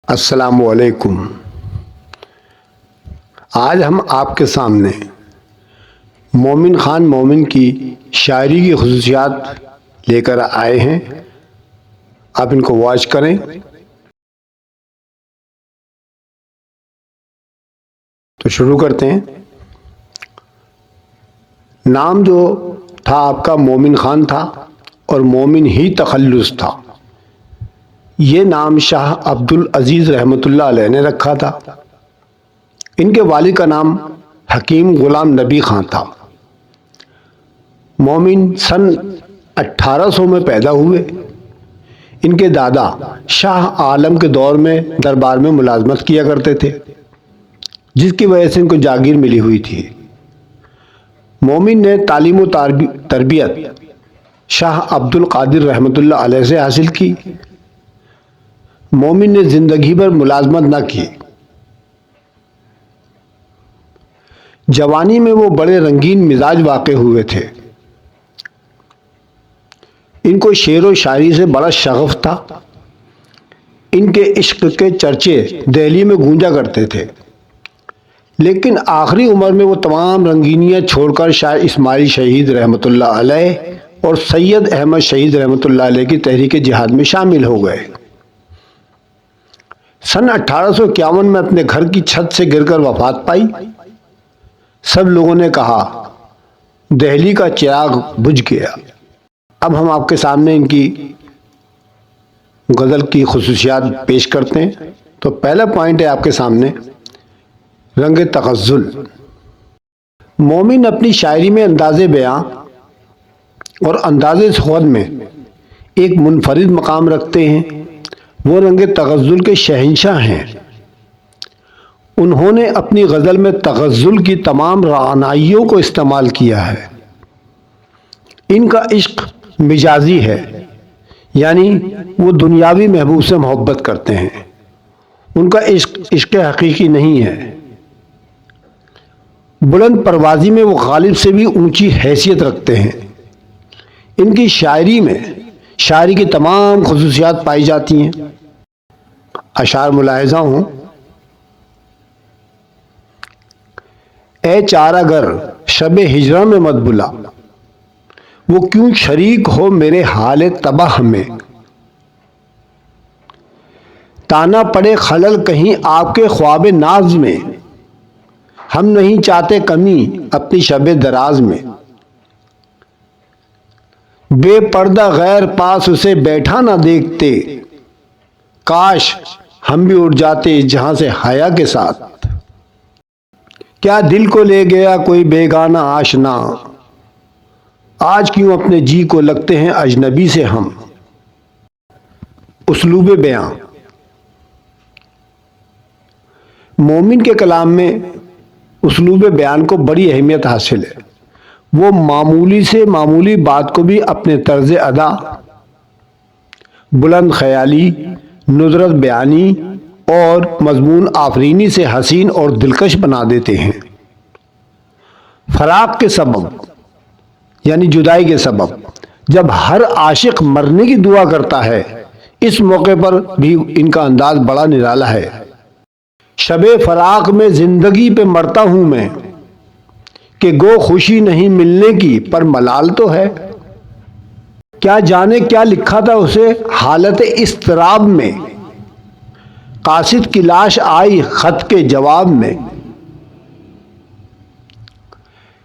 السلام علیکم۔ آج ہم آپ کے سامنے مومن خان مومن کی شاعری کی خصوصیات لے کر آئے ہیں۔ آپ ان کو واچ کریں۔ تو شروع کرتے ہیں۔ نام جو تھا آپ کا مومن خان تھا اور مومن ہی تخلص تھا۔ یہ نام شاہ عبد العزیز رحمۃ اللہ علیہ نے رکھا تھا۔ ان کے والد کا نام حکیم غلام نبی خان تھا۔ مومن سن 1800 میں پیدا ہوئے۔ ان کے دادا شاہ عالم کے دور میں دربار میں ملازمت کیا کرتے تھے، جس کی وجہ سے ان کو جاگیر ملی ہوئی تھی۔ مومن نے تعلیم و تربیت شاہ عبد القادر رحمۃ اللہ علیہ سے حاصل کی۔ مومن نے زندگی بھر ملازمت نہ کی۔ جوانی میں وہ بڑے رنگین مزاج واقع ہوئے تھے۔ ان کو شعر و شاعری سے بڑا شغف تھا۔ ان کے عشق کے چرچے دہلی میں گونجا کرتے تھے، لیکن آخری عمر میں وہ تمام رنگینیاں چھوڑ کر شاہ اسماعیل شہید رحمۃ اللہ علیہ اور سید احمد شہید رحمۃ اللہ علیہ کی تحریک جہاد میں شامل ہو گئے۔ سن 1851 میں اپنے گھر کی چھت سے گر کر وفات پائی۔ سب لوگوں نے کہا دہلی کا چراغ بجھ گیا۔ اب ہم آپ کے سامنے ان کی غزل کی خصوصیات پیش کرتے ہیں۔ تو پہلا پوائنٹ ہے آپ کے سامنے رنگ تغزل۔ مومن اپنی شاعری میں انداز بیاں اور انداز خود میں ایک منفرد مقام رکھتے ہیں۔ وہ رنگ تغزل کے شہنشاہ ہیں۔ انہوں نے اپنی غزل میں تغزل کی تمام رعنائیوں کو استعمال کیا ہے۔ ان کا عشق مجازی ہے، یعنی وہ دنیاوی محبوب سے محبت کرتے ہیں۔ ان کا عشق حقیقی نہیں ہے۔ بلند پروازی میں وہ غالب سے بھی اونچی حیثیت رکھتے ہیں۔ ان کی شاعری میں شاعری کی تمام خصوصیات پائی جاتی ہیں۔ اشعار ملاحظہ ہوں۔ اے چارہ گر شب ہجرہ میں مت بلا، وہ کیوں شریک ہو میرے حال تباہ میں۔ تانا پڑے خلل کہیں آپ کے خواب ناز میں، ہم نہیں چاہتے کمی اپنی شب دراز میں۔ بے پردہ غیر پاس اسے بیٹھا نہ دیکھتے، کاش ہم بھی اٹھ جاتے جہاں سے حیا کے ساتھ۔ کیا دل کو لے گیا کوئی بیگانہ آشنا، آج کیوں اپنے جی کو لگتے ہیں اجنبی سے ہم۔ اسلوب بیاں۔ مومن کے کلام میں اسلوب بیان کو بڑی اہمیت حاصل ہے۔ وہ معمولی سے معمولی بات کو بھی اپنے طرز ادا، بلند خیالی، ندرت بیانی اور مضمون آفرینی سے حسین اور دلکش بنا دیتے ہیں۔ فراق کے سبب یعنی جدائی کے سبب جب ہر عاشق مرنے کی دعا کرتا ہے، اس موقع پر بھی ان کا انداز بڑا نرالا ہے۔ شب فراق میں زندگی پہ مرتا ہوں میں، کہ گو خوشی نہیں ملنے کی پر ملال تو ہے۔ کیا جانے کیا لکھا تھا اسے حالت اضطراب میں، قاصد کی لاش آئی خط کے جواب میں۔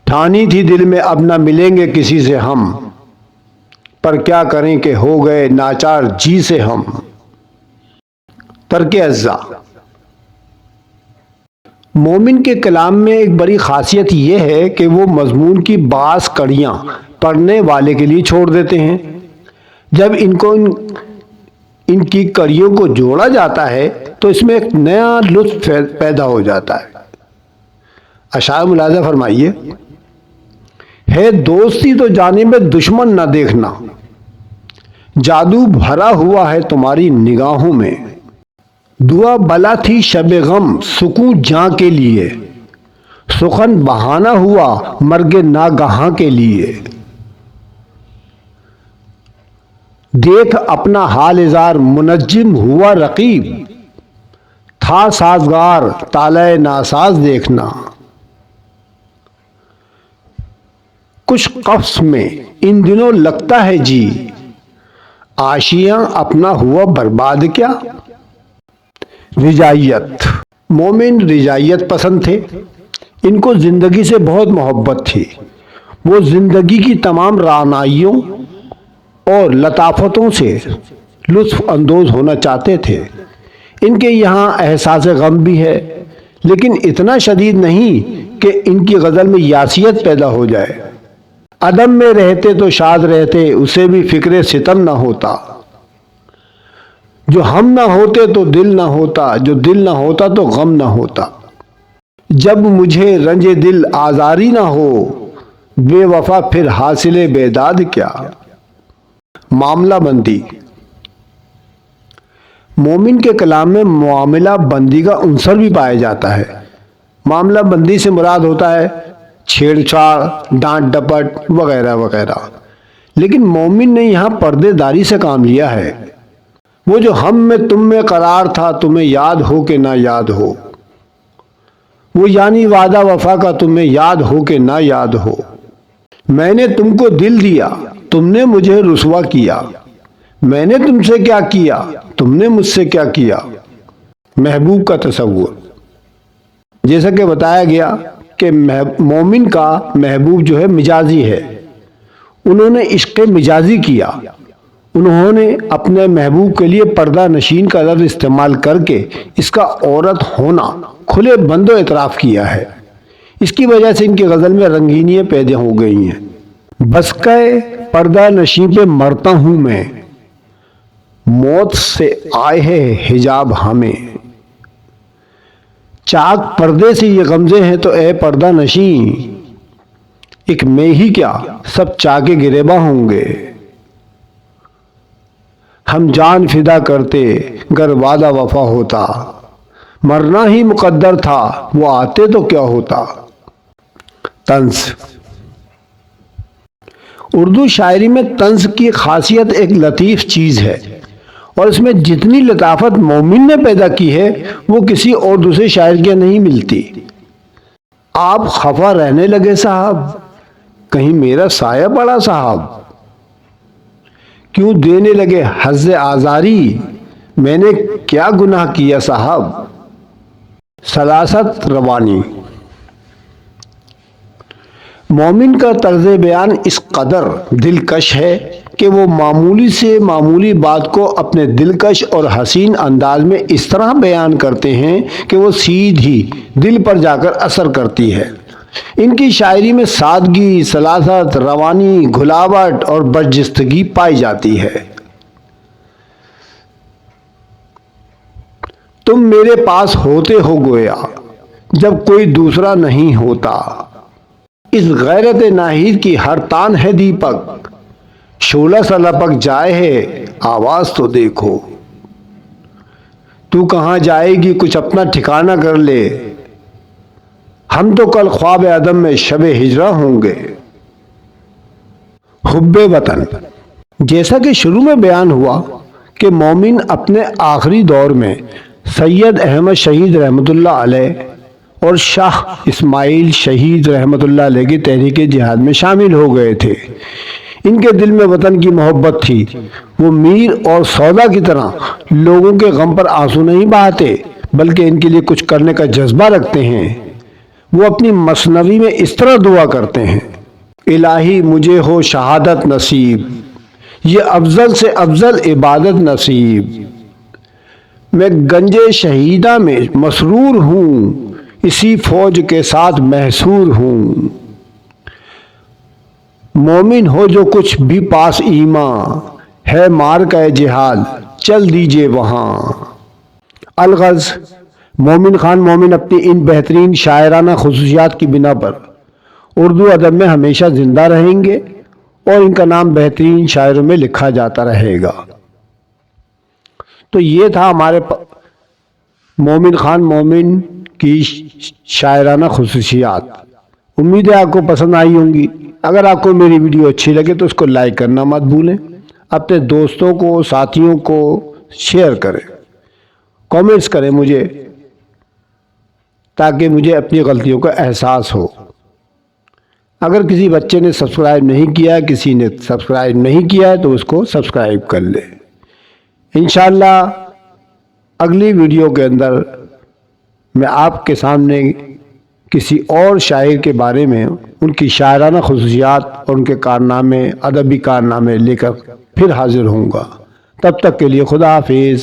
ٹھانی تھی دل میں اب نہ ملیں گے کسی سے ہم، پر کیا کریں کہ ہو گئے ناچار جی سے ہم۔ ترک اجزا۔ مومن کے کلام میں ایک بڑی خاصیت یہ ہے کہ وہ مضمون کی بعض کڑیاں پڑھنے والے کے لیے چھوڑ دیتے ہیں۔ جب ان کی کڑیوں کو جوڑا جاتا ہے تو اس میں ایک نیا لطف پیدا ہو جاتا ہے۔ اشعار ملاحظہ فرمائیے۔ ہے دوستی تو جانب دشمن نہ دیکھنا، جادو بھرا ہوا ہے تمہاری نگاہوں میں۔ دعا بلا تھی شب غم سکون جاں کے لیے، سخن بہانہ ہوا مرگ ناگہاں کے لیے۔ دیکھ اپنا حال زار منجم ہوا رقیب، تھا سازگار طالع ناساز دیکھنا، کچھ قفس میں ان دنوں لگتا ہے جی، آشیاں اپنا ہوا برباد کیا۔ رجائیت، مومن رجائیت پسند تھے، ان کو زندگی سے بہت محبت تھی، وہ زندگی کی تمام رعنائیوں اور لطافتوں سے لطف اندوز ہونا چاہتے تھے۔ ان کے یہاں احساس غم بھی ہے، لیکن اتنا شدید نہیں کہ ان کی غزل میں یاسیت پیدا ہو جائے۔ عدم میں رہتے تو شاد رہتے، اسے بھی فکر ستم نہ ہوتا، جو ہم نہ ہوتے تو دل نہ ہوتا، جو دل نہ ہوتا تو غم نہ ہوتا، جب مجھے رنج دل آزاری نہ ہو، بے وفا پھر حاصل بیداد کیا۔ معاملہ بندی، مومن کے کلام میں معاملہ بندی کا عنصر بھی پایا جاتا ہے۔ معاملہ بندی سے مراد ہوتا ہے چھیڑ چھاڑ، ڈانٹ ڈپٹ وغیرہ وغیرہ، لیکن مومن نے یہاں پردے داری سے کام لیا ہے۔ وہ جو ہم میں تم میں قرار تھا، تمہیں یاد ہو کہ نہ یاد ہو، وہ یعنی وعدہ وفا کا تمہیں یاد ہو کہ نہ یاد ہو۔ میں نے تم کو دل دیا، تم نے مجھے رسوا کیا، میں نے تم سے کیا کیا، تم نے مجھ سے کیا کیا۔ محبوب کا تصور، جیسا کہ بتایا گیا کہ مومن کا محبوب جو ہے مجازی ہے، انہوں نے عشق مجازی کیا، انہوں نے اپنے محبوب کے لیے پردہ نشین کا لفظ استعمال کر کے اس کا عورت ہونا کھلے بند و اعتراف کیا ہے۔ اس کی وجہ سے ان کی غزل میں رنگینیاں پیدا ہو گئی ہیں۔ بس کہ پردہ نشین پہ مرتا ہوں میں، موت سے آئے ہے حجاب ہمیں۔ چاک پردے سے یہ غمزے ہیں تو اے پردہ نشین، ایک میں ہی کیا سب چاکے گریباں ہوں گے۔ ہم جان فدا کرتے گر وعدہ وفا ہوتا، مرنا ہی مقدر تھا وہ آتے تو کیا ہوتا۔ طنز، اردو شاعری میں طنز کی خاصیت ایک لطیف چیز ہے، اور اس میں جتنی لطافت مومن نے پیدا کی ہے وہ کسی اور دوسرے شاعر کے نہیں ملتی۔ آپ خفا رہنے لگے صاحب، کہیں میرا سایہ پڑا صاحب، کیوں دینے لگے حظ آزاری، میں نے کیا گناہ کیا صاحب۔ سلاست روانی، مومن کا طرز بیان اس قدر دلکش ہے کہ وہ معمولی سے معمولی بات کو اپنے دلکش اور حسین انداز میں اس طرح بیان کرتے ہیں کہ وہ سیدھی دل پر جا کر اثر کرتی ہے۔ ان کی شاعری میں سادگی، سلاست، روانی، گھلاوٹ اور برجستگی پائی جاتی ہے۔ تم میرے پاس ہوتے ہو گویا جب کوئی دوسرا نہیں ہوتا، اس غیرت ناہید کی ہر تان ہے دیپک، شعلہ سا لپک جائے ہے آواز تو دیکھو۔ تو کہاں جائے گی کچھ اپنا ٹھکانہ کر لے، ہم تو کل خواب عدم میں شب ہجرہ ہوں گے۔ حب وطن، جیسا کہ شروع میں بیان ہوا کہ مومن اپنے آخری دور میں سید احمد شہید رحمۃ اللہ علیہ اور شاہ اسماعیل شہید رحمۃ اللہ علیہ کی تحریک جہاد میں شامل ہو گئے تھے۔ ان کے دل میں وطن کی محبت تھی، وہ میر اور سودا کی طرح لوگوں کے غم پر آنسو نہیں بہاتے بلکہ ان کے لیے کچھ کرنے کا جذبہ رکھتے ہیں۔ وہ اپنی مثنوی میں اس طرح دعا کرتے ہیں: الہی مجھے ہو شہادت نصیب، یہ افضل سے افضل عبادت نصیب، میں گنج شہیدہ میں مسرور ہوں، اسی فوج کے ساتھ محصور ہوں۔ مومن ہو جو کچھ بھی پاس ایمان، ہے مار کا جہاد چل دیجئے وہاں۔ الغرض، مومن خان مومن اپنی ان بہترین شاعرانہ خصوصیات کی بنا پر اردو ادب میں ہمیشہ زندہ رہیں گے اور ان کا نام بہترین شاعروں میں لکھا جاتا رہے گا۔ تو یہ تھا ہمارے مومن خان مومن کی شاعرانہ خصوصیات۔ امید ہے آپ کو پسند آئی ہوں گی۔ اگر آپ کو میری ویڈیو اچھی لگے تو اس کو لائک کرنا مت بھولیں، اپنے دوستوں کو، ساتھیوں کو شیئر کریں، کامنٹس کریں مجھے تاکہ مجھے اپنی غلطیوں کا احساس ہو۔ اگر کسی بچے نے سبسکرائب نہیں کیا، کسی نے سبسکرائب نہیں کیا ہے تو اس کو سبسکرائب کر لے۔ انشاءاللہ اگلی ویڈیو کے اندر میں آپ کے سامنے کسی اور شاعر کے بارے میں، ان کی شاعرانہ خصوصیات اور ان کے کارنامے، ادبی کارنامے لے کر پھر حاضر ہوں گا۔ تب تک کے لیے خدا حافظ۔